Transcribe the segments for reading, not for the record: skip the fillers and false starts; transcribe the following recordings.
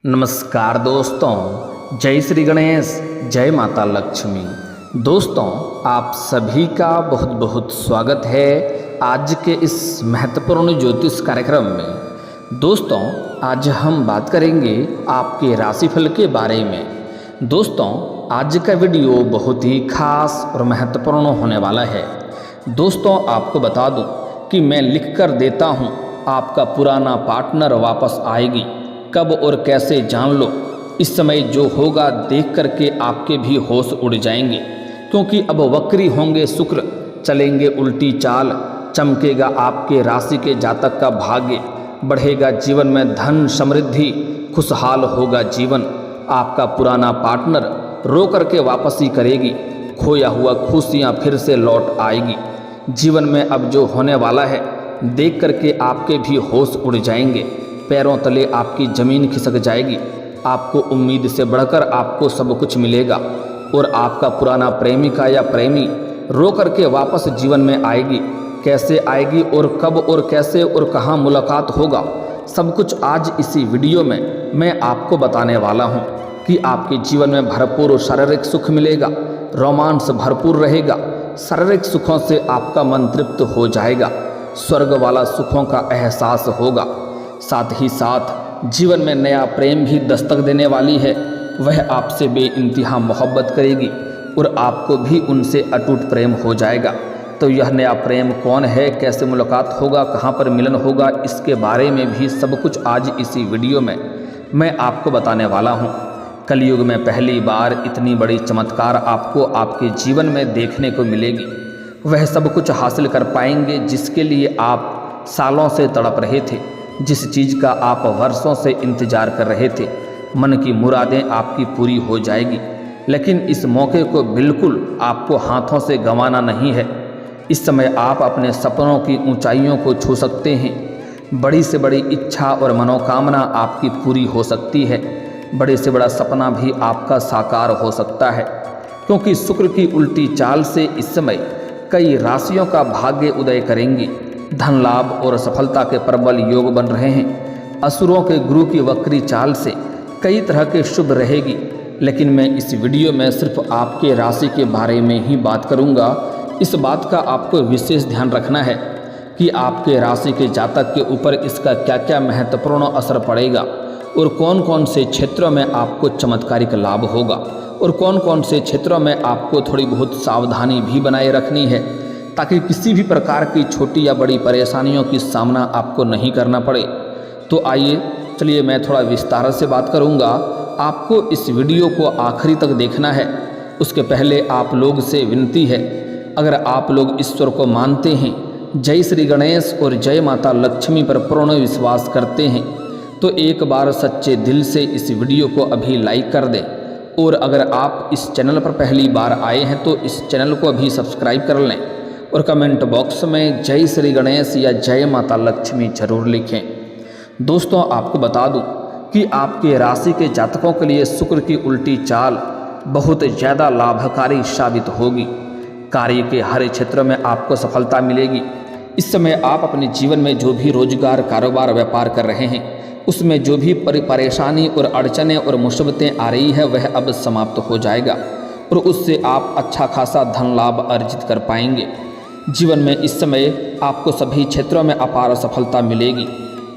नमस्कार दोस्तों, जय श्री गणेश, जय माता लक्ष्मी। दोस्तों, आप सभी का बहुत बहुत स्वागत है आज के इस महत्वपूर्ण ज्योतिष कार्यक्रम में। दोस्तों, आज हम बात करेंगे आपके राशिफल के बारे में। दोस्तों, आज का वीडियो बहुत ही खास और महत्वपूर्ण होने वाला है। दोस्तों, आपको बता दूं कि मैं लिख कर देता हूं, आपका पुराना पार्टनर वापस आएगी। कब और कैसे जान लो। इस समय जो होगा देख करके आपके भी होश उड़ जाएंगे, क्योंकि अब वक्री होंगे शुक्र, चलेंगे उल्टी चाल, चमकेगा आपके राशि के जातक का भाग्य, बढ़ेगा जीवन में धन समृद्धि, खुशहाल होगा जीवन। आपका पुराना पार्टनर रो करके वापस ही करेगी, खोया हुआ खुशियाँ फिर से लौट आएगी। जीवन में अब जो होने वाला है देख करके आपके भी होश उड़ जाएंगे, पैरों तले आपकी ज़मीन खिसक जाएगी। आपको उम्मीद से बढ़कर आपको सब कुछ मिलेगा और आपका पुराना प्रेमिका या प्रेमी रो करके वापस जीवन में आएगी। कैसे आएगी और कब और कैसे और कहाँ मुलाकात होगा, सब कुछ आज इसी वीडियो में मैं आपको बताने वाला हूँ कि आपके जीवन में भरपूर शारीरिक सुख मिलेगा, रोमांस भरपूर रहेगा। शारीरिक सुखों से आपका मन तृप्त हो जाएगा, स्वर्ग वाला सुखों का एहसास होगा। साथ ही साथ जीवन में नया प्रेम भी दस्तक देने वाली है। वह आपसे बेइंतहा मोहब्बत करेगी और आपको भी उनसे अटूट प्रेम हो जाएगा। तो यह नया प्रेम कौन है, कैसे मुलाकात होगा, कहाँ पर मिलन होगा, इसके बारे में भी सब कुछ आज इसी वीडियो में मैं आपको बताने वाला हूँ। कलयुग में पहली बार इतनी बड़ी चमत्कार आपको आपके जीवन में देखने को मिलेगी। वह सब कुछ हासिल कर पाएंगे जिसके लिए आप सालों से तड़प रहे थे, जिस चीज़ का आप वर्षों से इंतजार कर रहे थे। मन की मुरादें आपकी पूरी हो जाएगी, लेकिन इस मौके को बिल्कुल आपको हाथों से गंवाना नहीं है। इस समय आप अपने सपनों की ऊंचाइयों को छू सकते हैं। बड़ी से बड़ी इच्छा और मनोकामना आपकी पूरी हो सकती है। बड़े से बड़ा सपना भी आपका साकार हो सकता है, क्योंकि शुक्र की उल्टी चाल से इस समय कई राशियों का भाग्य उदय करेंगी। धन लाभ और सफलता के प्रबल योग बन रहे हैं। असुरों के गुरु की वक्री चाल से कई तरह के शुभ रहेगी, लेकिन मैं इस वीडियो में सिर्फ आपके राशि के बारे में ही बात करूंगा। इस बात का आपको विशेष ध्यान रखना है कि आपके राशि के जातक के ऊपर इसका क्या क्या महत्वपूर्ण असर पड़ेगा और कौन कौन से क्षेत्रों में आपको चमत्कारिक लाभ होगा और कौन कौन से क्षेत्रों में आपको थोड़ी बहुत सावधानी भी बनाए रखनी है, ताकि किसी भी प्रकार की छोटी या बड़ी परेशानियों की सामना आपको नहीं करना पड़े। तो आइए चलिए मैं थोड़ा विस्तार से बात करूंगा। आपको इस वीडियो को आखिरी तक देखना है। उसके पहले आप लोग से विनती है, अगर आप लोग ईश्वर को मानते हैं, जय श्री गणेश और जय माता लक्ष्मी पर पूर्ण विश्वास करते हैं, तो एक बार सच्चे दिल से इस वीडियो को अभी लाइक कर दें। और अगर आप इस चैनल पर पहली बार आए हैं तो इस चैनल को अभी सब्सक्राइब कर लें और कमेंट बॉक्स में जय श्री गणेश या जय माता लक्ष्मी जरूर लिखें। दोस्तों, आपको बता दूं कि आपके राशि के जातकों के लिए शुक्र की उल्टी चाल बहुत ज़्यादा लाभकारी साबित होगी। कार्य के हर क्षेत्र में आपको सफलता मिलेगी। इस समय आप अपने जीवन में जो भी रोजगार, कारोबार, व्यापार कर रहे हैं, उसमें जो भी परेशानी और अड़चनें और मुसीबतें आ रही है वह अब समाप्त हो जाएगा और उससे आप अच्छा खासा धन लाभ अर्जित कर पाएंगे। जीवन में इस समय आपको सभी क्षेत्रों में अपार सफलता मिलेगी।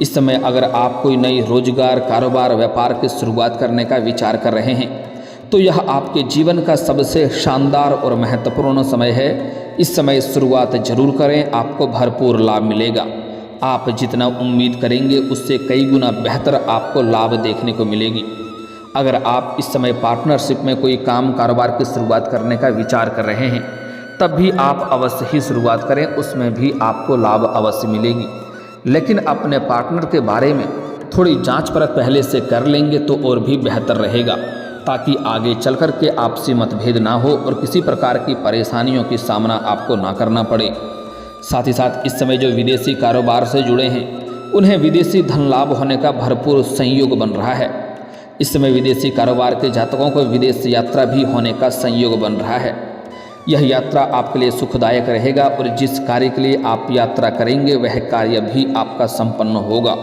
इस समय अगर आप कोई नई रोजगार, कारोबार, व्यापार की शुरुआत करने का विचार कर रहे हैं तो यह आपके जीवन का सबसे शानदार और महत्वपूर्ण समय है। इस समय शुरुआत जरूर करें, आपको भरपूर लाभ मिलेगा। आप जितना उम्मीद करेंगे उससे कई गुना बेहतर आपको लाभ देखने को मिलेगी। अगर आप इस समय पार्टनरशिप में कोई काम, कारोबार की शुरुआत करने का विचार कर रहे हैं तब भी आप अवश्य ही शुरुआत करें, उसमें भी आपको लाभ अवश्य मिलेगी। लेकिन अपने पार्टनर के बारे में थोड़ी जांच परख पहले से कर लेंगे तो और भी बेहतर रहेगा, ताकि आगे चल कर के आपसी मतभेद ना हो और किसी प्रकार की परेशानियों की सामना आपको ना करना पड़े। साथ ही साथ इस समय जो विदेशी कारोबार से जुड़े हैं उन्हें विदेशी धन लाभ होने का भरपूर संयोग बन रहा है। इस समय विदेशी कारोबार के जातकों को विदेश यात्रा भी होने का संयोग बन रहा है। यह यात्रा आपके लिए सुखदायक रहेगा और जिस कार्य के लिए आप यात्रा करेंगे वह कार्य भी आपका संपन्न होगा।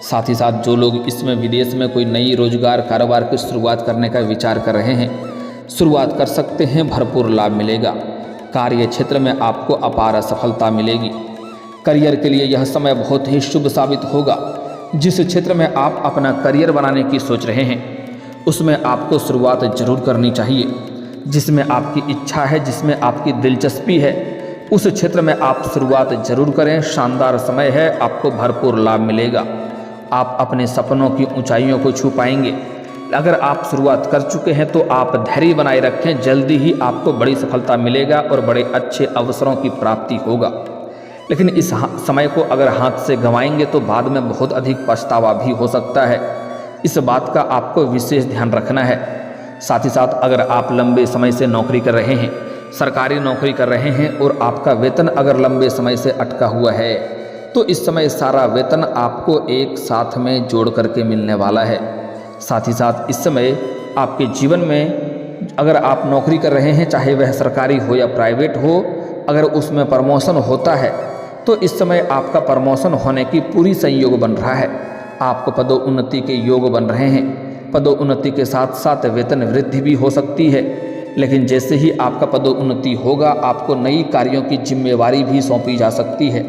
साथ ही साथ जो लोग इसमें विदेश में कोई नई रोजगार कारोबार की शुरुआत करने का विचार कर रहे हैं, शुरुआत कर सकते हैं, भरपूर लाभ मिलेगा। कार्य क्षेत्र में आपको अपार सफलता मिलेगी। करियर के लिए यह समय बहुत ही शुभ साबित होगा। जिस क्षेत्र में आप अपना करियर बनाने की सोच रहे हैं उसमें आपको शुरुआत जरूर करनी चाहिए। जिसमें आपकी इच्छा है, जिसमें आपकी दिलचस्पी है, उस क्षेत्र में आप शुरुआत जरूर करें। शानदार समय है, आपको भरपूर लाभ मिलेगा। आप अपने सपनों की ऊंचाइयों को छू पाएंगे। अगर आप शुरुआत कर चुके हैं तो आप धैर्य बनाए रखें, जल्दी ही आपको बड़ी सफलता मिलेगा और बड़े अच्छे अवसरों की प्राप्ति होगा। लेकिन इस समय को अगर हाथ से गंवाएंगे तो बाद में बहुत अधिक पछतावा भी हो सकता है। इस बात का आपको विशेष ध्यान रखना है। साथ ही साथ अगर आप लंबे समय से नौकरी कर रहे हैं, सरकारी नौकरी कर रहे हैं और आपका वेतन अगर लंबे समय से अटका हुआ है तो इस समय सारा वेतन आपको एक साथ में जोड़ करके मिलने वाला है। साथ ही साथ इस समय आपके जीवन में अगर आप नौकरी कर रहे हैं, चाहे वह सरकारी हो या प्राइवेट हो, अगर उसमें प्रमोशन होता है तो इस समय आपका प्रमोशन होने की पूरी संयोग बन रहा है। आपको पदोन्नति के योग बन रहे हैं। पदोन्नति के साथ साथ वेतन वृद्धि भी हो सकती है। लेकिन जैसे ही आपका पदोन्नति होगा आपको नई कार्यों की जिम्मेवारी भी सौंपी जा सकती है।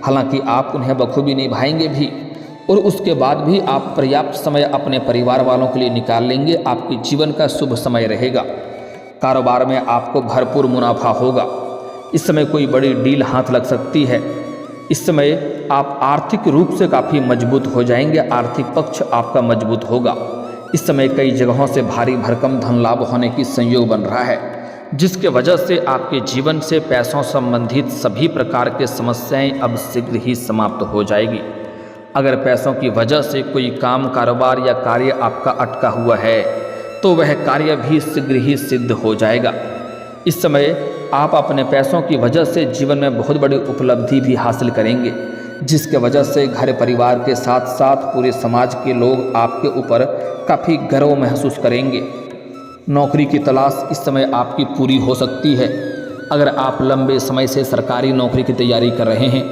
हालांकि आप उन्हें बखूबी निभाएंगे भी और उसके बाद भी आप पर्याप्त समय अपने परिवार वालों के लिए निकाल लेंगे। आपके जीवन का शुभ समय रहेगा। कारोबार में आपको भरपूर मुनाफा होगा। इस समय कोई बड़ी डील हाथ लग सकती है। इस समय आप आर्थिक रूप से काफ़ी मजबूत हो जाएंगे। आर्थिक पक्ष आपका मजबूत होगा। इस समय कई जगहों से भारी भरकम धन लाभ होने की संयोग बन रहा है, जिसके वजह से आपके जीवन से पैसों संबंधित सभी प्रकार के समस्याएं अब शीघ्र ही समाप्त हो जाएगी। अगर पैसों की वजह से कोई काम, कारोबार या कार्य आपका अटका हुआ है तो वह कार्य भी शीघ्र ही सिद्ध हो जाएगा। इस समय आप अपने पैसों की वजह से जीवन में बहुत बड़ी उपलब्धि भी हासिल करेंगे, जिसके वजह से घर परिवार के साथ साथ पूरे समाज के लोग आपके ऊपर काफ़ी गर्व महसूस करेंगे। नौकरी की तलाश इस समय आपकी पूरी हो सकती है। अगर आप लंबे समय से सरकारी नौकरी की तैयारी कर रहे हैं,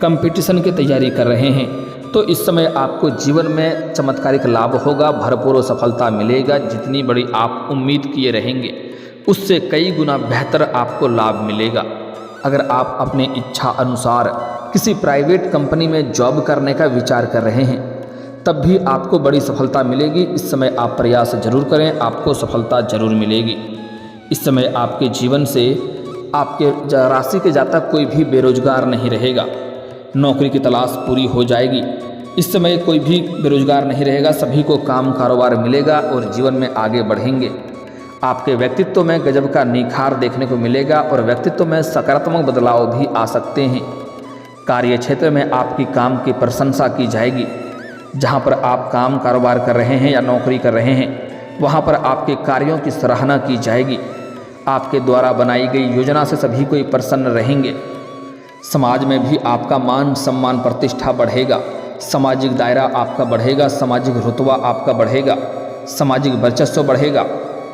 कंपटीशन की तैयारी कर रहे हैं, तो इस समय आपको जीवन में चमत्कारिक लाभ होगा, भरपूर सफलता मिलेगा। जितनी बड़ी आप उम्मीद किए रहेंगे उससे कई गुना बेहतर आपको लाभ मिलेगा। अगर आप अपनी इच्छा अनुसार किसी प्राइवेट कंपनी में जॉब करने का विचार कर रहे हैं तब भी आपको बड़ी सफलता मिलेगी। इस समय आप प्रयास जरूर करें, आपको सफलता जरूर मिलेगी। इस समय आपके जीवन से आपके राशि के जातक कोई भी बेरोजगार नहीं रहेगा। नौकरी की तलाश पूरी हो जाएगी। इस समय कोई भी बेरोजगार नहीं रहेगा, सभी को काम कारोबार मिलेगा और जीवन में आगे बढ़ेंगे। आपके व्यक्तित्व में गजब का निखार देखने को मिलेगा और व्यक्तित्व में सकारात्मक बदलाव भी आ सकते हैं। कार्य क्षेत्र में आपकी काम की प्रशंसा की जाएगी। जहां पर आप काम कारोबार कर रहे हैं या नौकरी कर रहे हैं वहां पर आपके कार्यों की सराहना की जाएगी। आपके द्वारा बनाई गई योजना से सभी कोई प्रसन्न रहेंगे। समाज में भी आपका मान सम्मान प्रतिष्ठा बढ़ेगा। सामाजिक दायरा आपका बढ़ेगा, सामाजिक रुतबा आपका बढ़ेगा, सामाजिक वर्चस्व बढ़ेगा।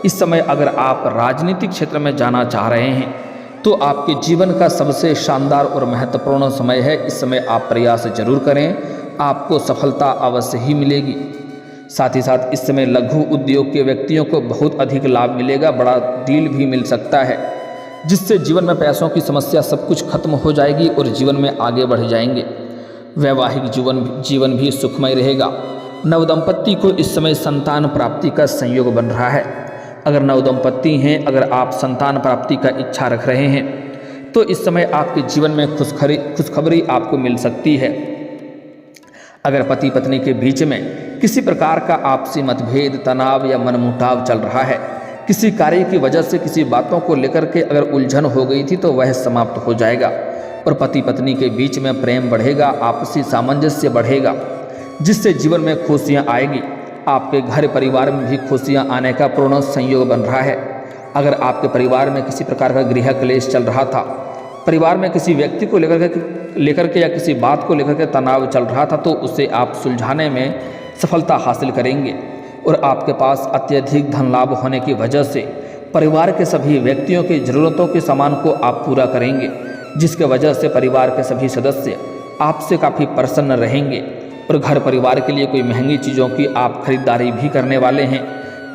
इस समय अगर आप राजनीतिक क्षेत्र में जाना चाह रहे हैं तो आपके जीवन का सबसे शानदार और महत्वपूर्ण समय है। इस समय आप प्रयास जरूर करें, आपको सफलता अवश्य ही मिलेगी। साथ ही साथ इस समय लघु उद्योग के व्यक्तियों को बहुत अधिक लाभ मिलेगा। बड़ा डील भी मिल सकता है, जिससे जीवन में पैसों की समस्या सब कुछ खत्म हो जाएगी और जीवन में आगे बढ़ जाएंगे। वैवाहिक जीवन भी सुखमय रहेगा। नवदंपति को इस समय संतान प्राप्ति का संयोग बन रहा है। अगर नवदंपति हैं, अगर आप संतान प्राप्ति का इच्छा रख रहे हैं तो इस समय आपके जीवन में खुशखबरी आपको मिल सकती है। अगर पति पत्नी के बीच में किसी प्रकार का आपसी मतभेद, तनाव या मनमुटाव चल रहा है, किसी कार्य की वजह से किसी बातों को लेकर के अगर उलझन हो गई थी तो वह समाप्त हो जाएगा और पति पत्नी के बीच में प्रेम बढ़ेगा, आपसी सामंजस्य बढ़ेगा, जिससे जीवन में खुशियाँ आएगी। आपके घर परिवार में भी खुशियाँ आने का पूर्ण संयोग बन रहा है। अगर आपके परिवार में किसी प्रकार का गृह क्लेश चल रहा था, परिवार में किसी व्यक्ति को लेकर के या किसी बात को लेकर के तनाव चल रहा था, तो उसे आप सुलझाने में सफलता हासिल करेंगे और आपके पास अत्यधिक धन लाभ होने की वजह से परिवार के सभी व्यक्तियों की ज़रूरतों के सामान को आप पूरा करेंगे, जिसके वजह से परिवार के सभी सदस्य आपसे काफ़ी प्रसन्न रहेंगे और घर परिवार के लिए कोई महंगी चीज़ों की आप खरीदारी भी करने वाले हैं,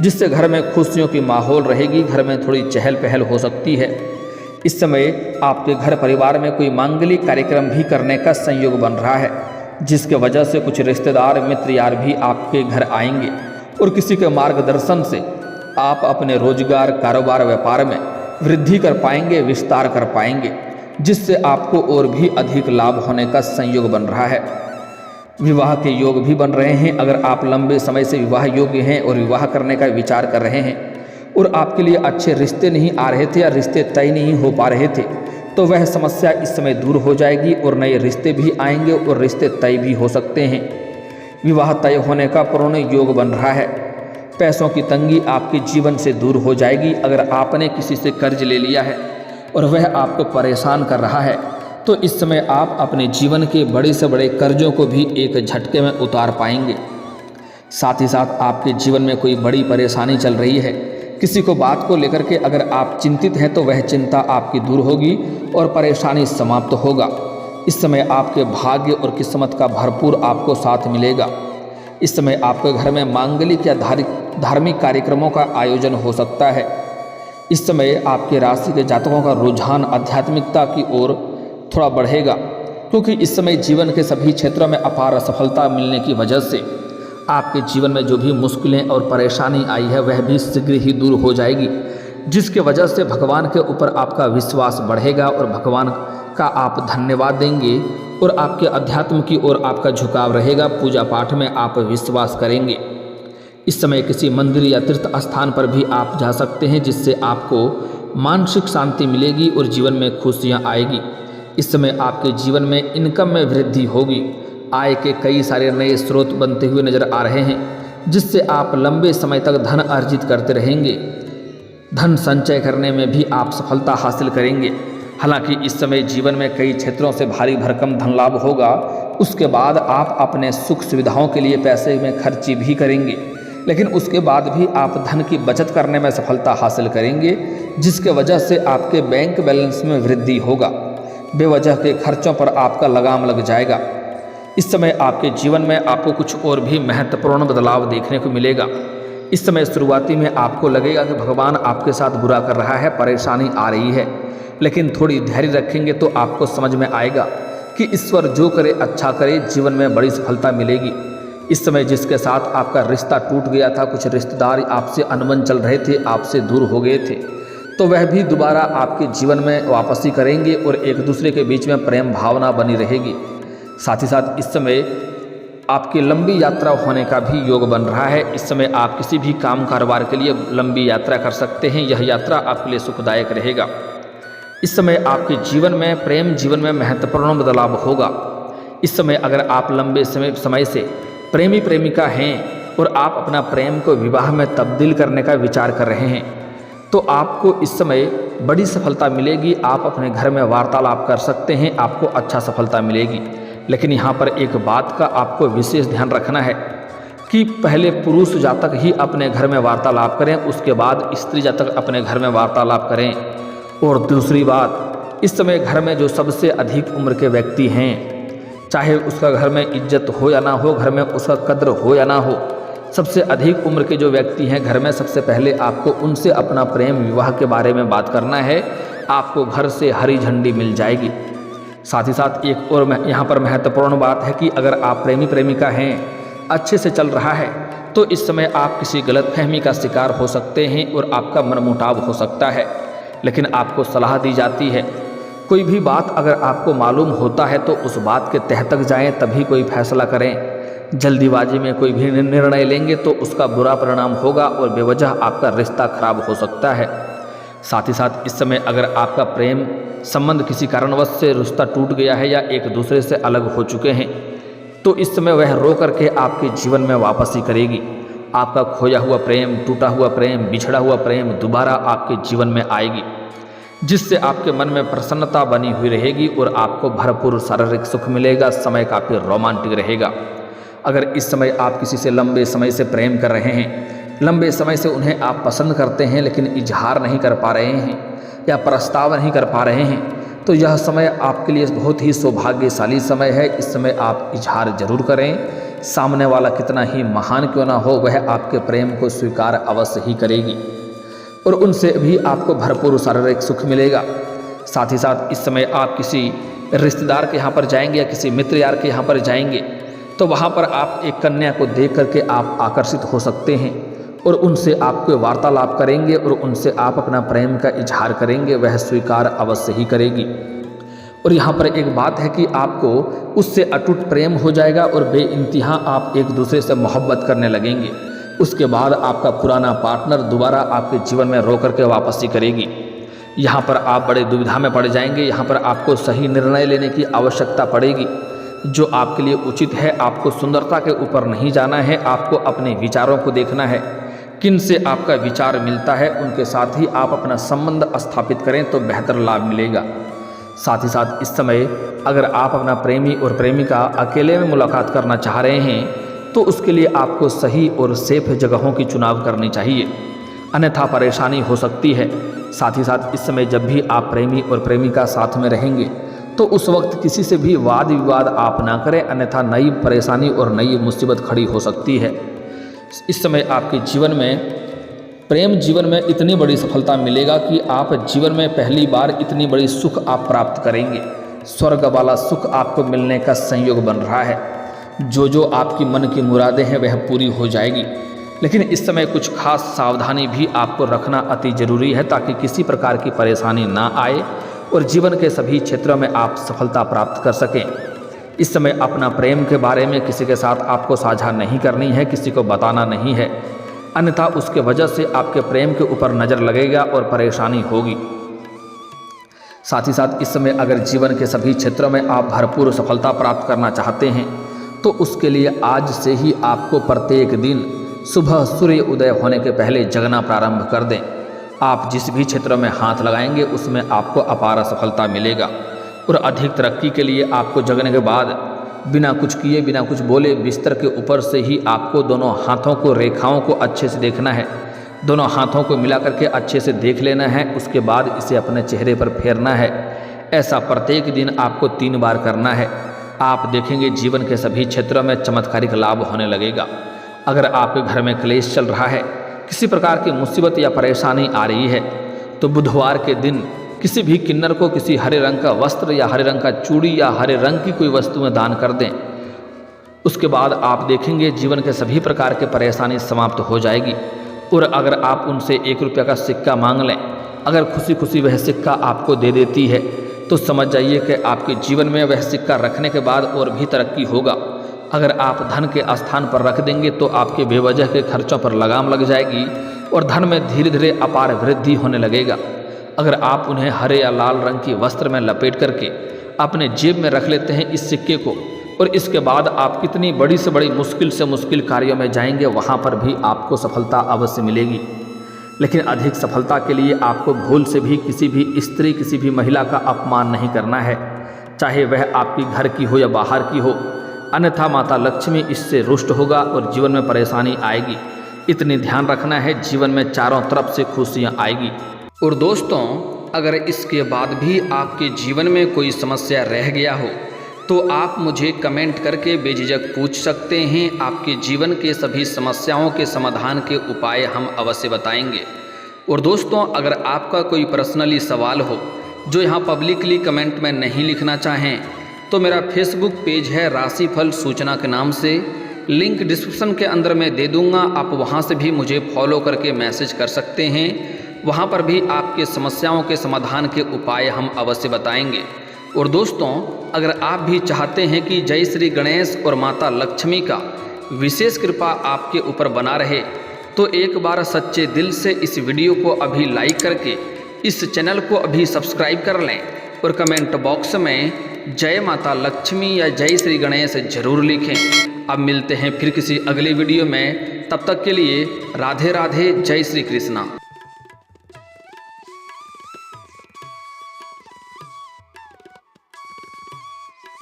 जिससे घर में खुशियों की माहौल रहेगी, घर में थोड़ी चहल पहल हो सकती है। इस समय आपके घर परिवार में कोई मांगलिक कार्यक्रम भी करने का संयोग बन रहा है, जिसके वजह से कुछ रिश्तेदार मित्र यार भी आपके घर आएंगे और किसी के मार्गदर्शन से आप अपने रोजगार, कारोबार, व्यापार में वृद्धि कर पाएंगे, विस्तार कर पाएंगे, जिससे आपको और भी अधिक लाभ होने का संयोग बन रहा है। विवाह के योग भी बन रहे हैं। अगर आप लंबे समय से विवाह योग्य हैं और विवाह करने का विचार कर रहे हैं और आपके लिए अच्छे रिश्ते नहीं आ रहे थे या रिश्ते तय नहीं हो पा रहे थे, तो वह समस्या इस समय दूर हो जाएगी और नए रिश्ते भी आएंगे और रिश्ते तय भी हो सकते हैं। विवाह तय होने का पूर्ण योग बन रहा है। पैसों की तंगी आपके जीवन से दूर हो जाएगी। अगर आपने किसी से कर्ज ले लिया है और वह आपको परेशान कर रहा है, तो इस समय आप अपने जीवन के बड़े से बड़े कर्जों को भी एक झटके में उतार पाएंगे। साथ ही साथ आपके जीवन में कोई बड़ी परेशानी चल रही है, किसी को बात को लेकर के अगर आप चिंतित हैं, तो वह चिंता आपकी दूर होगी और परेशानी समाप्त होगा। इस समय आपके भाग्य और किस्मत का भरपूर आपको साथ मिलेगा। इस समय आपके घर में मांगलिक या धार्मिक कार्यक्रमों का आयोजन हो सकता है। इस समय आपके राशि के जातकों का रुझान आध्यात्मिकता की ओर थोड़ा बढ़ेगा, क्योंकि इस समय जीवन के सभी क्षेत्रों में अपार सफलता मिलने की वजह से आपके जीवन में जो भी मुश्किलें और परेशानी आई है वह भी शीघ्र ही दूर हो जाएगी, जिसके वजह से भगवान के ऊपर आपका विश्वास बढ़ेगा और भगवान का आप धन्यवाद देंगे और आपके अध्यात्म की ओर आपका झुकाव रहेगा। पूजा पाठ में आप विश्वास करेंगे। इस समय किसी मंदिर या तीर्थ स्थान पर भी आप जा सकते हैं, जिससे आपको मानसिक शांति मिलेगी और जीवन में खुशियाँ आएगी। इस समय आपके जीवन में इनकम में वृद्धि होगी। आय के कई सारे नए स्रोत बनते हुए नजर आ रहे हैं, जिससे आप लंबे समय तक धन अर्जित करते रहेंगे। धन संचय करने में भी आप सफलता हासिल करेंगे। हालांकि इस समय जीवन में कई क्षेत्रों से भारी भरकम धन लाभ होगा। उसके बाद आप अपने सुख सुविधाओं के लिए पैसे में खर्ची भी करेंगे, लेकिन उसके बाद भी आप धन की बचत करने में सफलता हासिल करेंगे, जिसके वजह से आपके बैंक बैलेंस में वृद्धि होगा। बेवजह के खर्चों पर आपका लगाम लग जाएगा। इस समय आपके जीवन में आपको कुछ और भी महत्वपूर्ण बदलाव देखने को मिलेगा। इस समय शुरुआती में आपको लगेगा कि भगवान आपके साथ बुरा कर रहा है, परेशानी आ रही है, लेकिन थोड़ी धैर्य रखेंगे तो आपको समझ में आएगा कि ईश्वर जो करे अच्छा करे, जीवन में बड़ी सफलता मिलेगी। इस समय जिसके साथ आपका रिश्ता टूट गया था, कुछ रिश्तेदार आपसे अनबन चल रहे थे, आपसे दूर हो गए थे, तो वह भी दोबारा आपके जीवन में वापसी करेंगे और एक दूसरे के बीच में प्रेम भावना बनी रहेगी। साथ ही साथ इस समय आपकी लंबी यात्रा होने का भी योग बन रहा है। इस समय आप किसी भी काम कारोबार के लिए लंबी यात्रा कर सकते हैं। यह यात्रा आपके लिए सुखदायक रहेगा। इस समय आपके जीवन में प्रेम जीवन में महत्वपूर्ण बदलाव होगा। इस समय अगर आप लंबे समय से प्रेमी प्रेमिका हैं और आप अपना प्रेम को विवाह में तब्दील करने का विचार कर रहे हैं, तो आपको इस समय बड़ी सफलता मिलेगी। आप अपने घर में वार्तालाप कर सकते हैं, आपको अच्छा सफलता मिलेगी। लेकिन यहाँ पर एक बात का आपको विशेष ध्यान रखना है कि पहले पुरुष जातक ही अपने घर में वार्तालाप करें, उसके बाद स्त्री जातक अपने घर में वार्तालाप करें। और दूसरी बात, इस समय घर में जो सबसे अधिक उम्र के व्यक्ति हैं, चाहे उसका घर में इज्जत हो या ना हो, घर में उसका कद्र हो या ना हो, सबसे अधिक उम्र के जो व्यक्ति हैं घर में, सबसे पहले आपको उनसे अपना प्रेम विवाह के बारे में बात करना है। आपको घर से हरी झंडी मिल जाएगी। साथ ही साथ एक और यहाँ पर महत्वपूर्ण बात है कि अगर आप प्रेमी प्रेमिका हैं, अच्छे से चल रहा है, तो इस समय आप किसी गलतफहमी का शिकार हो सकते हैं और आपका मनमुटाव हो सकता है। लेकिन आपको सलाह दी जाती है, कोई भी बात अगर आपको मालूम होता है तो उस बात के तह तक जाएं, तभी कोई फैसला करें। जल्दीबाजी में कोई भी निर्णय लेंगे तो उसका बुरा परिणाम होगा और बेवजह आपका रिश्ता खराब हो सकता है। साथ ही साथ इस समय अगर आपका प्रेम संबंध किसी कारणवश से रिश्ता टूट गया है या एक दूसरे से अलग हो चुके हैं, तो इस समय वह रो करके आपके जीवन में वापसी करेगी। आपका खोया हुआ प्रेम, टूटा हुआ प्रेम, बिछड़ा हुआ प्रेम दोबारा आपके जीवन में आएगी, जिससे आपके मन में प्रसन्नता बनी हुई रहेगी और आपको भरपूर शारीरिक सुख मिलेगा। समय काफ़ी रोमांटिक रहेगा। अगर इस समय आप किसी से लंबे समय से प्रेम कर रहे हैं, लंबे समय से उन्हें आप पसंद करते हैं लेकिन इजहार नहीं कर पा रहे हैं या प्रस्ताव नहीं कर पा रहे हैं, तो यह समय आपके लिए बहुत ही सौभाग्यशाली समय है। इस समय आप इजहार जरूर करें। सामने वाला कितना ही महान क्यों ना हो, वह आपके प्रेम को स्वीकार अवश्य ही करेगी और उनसे भी आपको भरपूर शारीरिक सुख मिलेगा। साथ ही साथ इस समय आप किसी रिश्तेदार के यहाँ पर जाएंगे या किसी मित्र यार के यहाँ पर जाएंगे तो वहाँ पर आप एक कन्या को देख करके आप आकर्षित हो सकते हैं और उनसे आपको वार्तालाप करेंगे और उनसे आप अपना प्रेम का इजहार करेंगे, वह स्वीकार अवश्य ही करेगी। और यहाँ पर एक बात है कि आपको उससे अटूट प्रेम हो जाएगा और बेइंतहा आप एक दूसरे से मोहब्बत करने लगेंगे। उसके बाद आपका पुराना पार्टनर दोबारा आपके जीवन में रो करके वापसी करेगी। यहाँ पर आप बड़े दुविधा में पड़ जाएंगे। यहाँ पर आपको सही निर्णय लेने की आवश्यकता पड़ेगी जो आपके लिए उचित है। आपको सुंदरता के ऊपर नहीं जाना है, आपको अपने विचारों को देखना है, किन से आपका विचार मिलता है उनके साथ ही आप अपना संबंध स्थापित करें तो बेहतर लाभ मिलेगा। साथ ही साथ इस समय अगर आप अपना प्रेमी और प्रेमिका अकेले में मुलाकात करना चाह रहे हैं तो उसके लिए आपको सही और सेफ जगहों की चुनाव करनी चाहिए, अन्यथा परेशानी हो सकती है। साथ ही साथ इस समय जब भी आप प्रेमी और प्रेमिका साथ में रहेंगे तो उस वक्त किसी से भी वाद विवाद आप ना करें, अन्यथा नई परेशानी और नई मुसीबत खड़ी हो सकती है। इस समय आपके जीवन में प्रेम जीवन में इतनी बड़ी सफलता मिलेगा कि आप जीवन में पहली बार इतनी बड़ी सुख आप प्राप्त करेंगे। स्वर्ग वाला सुख आपको मिलने का संयोग बन रहा है। जो आपकी मन की मुरादें हैं वह पूरी हो जाएगी, लेकिन इस समय कुछ खास सावधानी भी आपको रखना अति जरूरी है ताकि किसी प्रकार की परेशानी ना आए और जीवन के सभी क्षेत्रों में आप सफलता प्राप्त कर सकें। इस समय अपना प्रेम के बारे में किसी के साथ आपको साझा नहीं करनी है, किसी को बताना नहीं है, अन्यथा उसके वजह से आपके प्रेम के ऊपर नज़र लगेगा और परेशानी होगी। साथ ही साथ इस समय अगर जीवन के सभी क्षेत्रों में आप भरपूर सफलता प्राप्त करना चाहते हैं तो उसके लिए आज से ही आपको प्रत्येक दिन सुबह सूर्य उदय होने के पहले जगना प्रारंभ कर दें। आप जिस भी क्षेत्र में हाथ लगाएंगे उसमें आपको अपार सफलता मिलेगा और अधिक तरक्की के लिए आपको जगने के बाद बिना कुछ किए बिना कुछ बोले बिस्तर के ऊपर से ही आपको दोनों हाथों को रेखाओं को अच्छे से देखना है, दोनों हाथों को मिला करके अच्छे से देख लेना है, उसके बाद इसे अपने चेहरे पर फेरना है। ऐसा प्रत्येक दिन आपको 3 बार करना है। आप देखेंगे जीवन के सभी क्षेत्रों में चमत्कारिक लाभ होने लगेगा। अगर आपके घर में क्लेश चल रहा है, किसी प्रकार की मुसीबत या परेशानी आ रही है तो बुधवार के दिन किसी भी किन्नर को किसी हरे रंग का वस्त्र या हरे रंग का चूड़ी या हरे रंग की कोई वस्तुएं दान कर दें। उसके बाद आप देखेंगे जीवन के सभी प्रकार के परेशानी समाप्त हो जाएगी। और अगर आप उनसे 1 रुपये का सिक्का मांग लें, अगर खुशी खुशी वह सिक्का आपको दे देती है तो समझ जाइए कि आपके जीवन में वह सिक्का रखने के बाद और भी तरक्की होगा। अगर आप धन के स्थान पर रख देंगे तो आपके बेवजह के खर्चों पर लगाम लग जाएगी और धन में धीरे धीरे अपार वृद्धि होने लगेगा। अगर आप उन्हें हरे या लाल रंग की वस्त्र में लपेट करके अपने जेब में रख लेते हैं इस सिक्के को, और इसके बाद आप कितनी बड़ी से बड़ी मुश्किल से मुश्किल कार्यों में जाएंगे वहाँ पर भी आपको सफलता अवश्य मिलेगी। लेकिन अधिक सफलता के लिए आपको भूल से भी किसी भी स्त्री किसी भी महिला का अपमान नहीं करना है, चाहे वह आपकी घर की हो या बाहर की हो, अन्यथा माता लक्ष्मी इससे रुष्ट होगा और जीवन में परेशानी आएगी। इतनी ध्यान रखना है, जीवन में चारों तरफ से खुशियाँ आएगी। और दोस्तों, अगर इसके बाद भी आपके जीवन में कोई समस्या रह गया हो तो आप मुझे कमेंट करके बेझिझक पूछ सकते हैं। आपके जीवन के सभी समस्याओं के समाधान के उपाय हम अवश्य बताएंगे। और दोस्तों, अगर आपका कोई पर्सनली सवाल हो जो यहाँ पब्लिकली कमेंट में नहीं लिखना चाहें तो मेरा फेसबुक पेज है राशिफल सूचना के नाम से, लिंक डिस्क्रिप्शन के अंदर मैं दे दूँगा। आप वहाँ से भी मुझे फॉलो करके मैसेज कर सकते हैं। वहाँ पर भी आपके समस्याओं के समाधान के उपाय हम अवश्य बताएंगे। और दोस्तों, अगर आप भी चाहते हैं कि जय श्री गणेश और माता लक्ष्मी का विशेष कृपा आपके ऊपर बना रहे तो एक बार सच्चे दिल से इस वीडियो को अभी लाइक करके इस चैनल को अभी सब्सक्राइब कर लें और कमेंट बॉक्स में जय माता लक्ष्मी या जय श्री गणेश जरूर लिखें। अब मिलते हैं फिर किसी अगले वीडियो में, तब तक के लिए राधे राधे, जय श्री कृष्णा।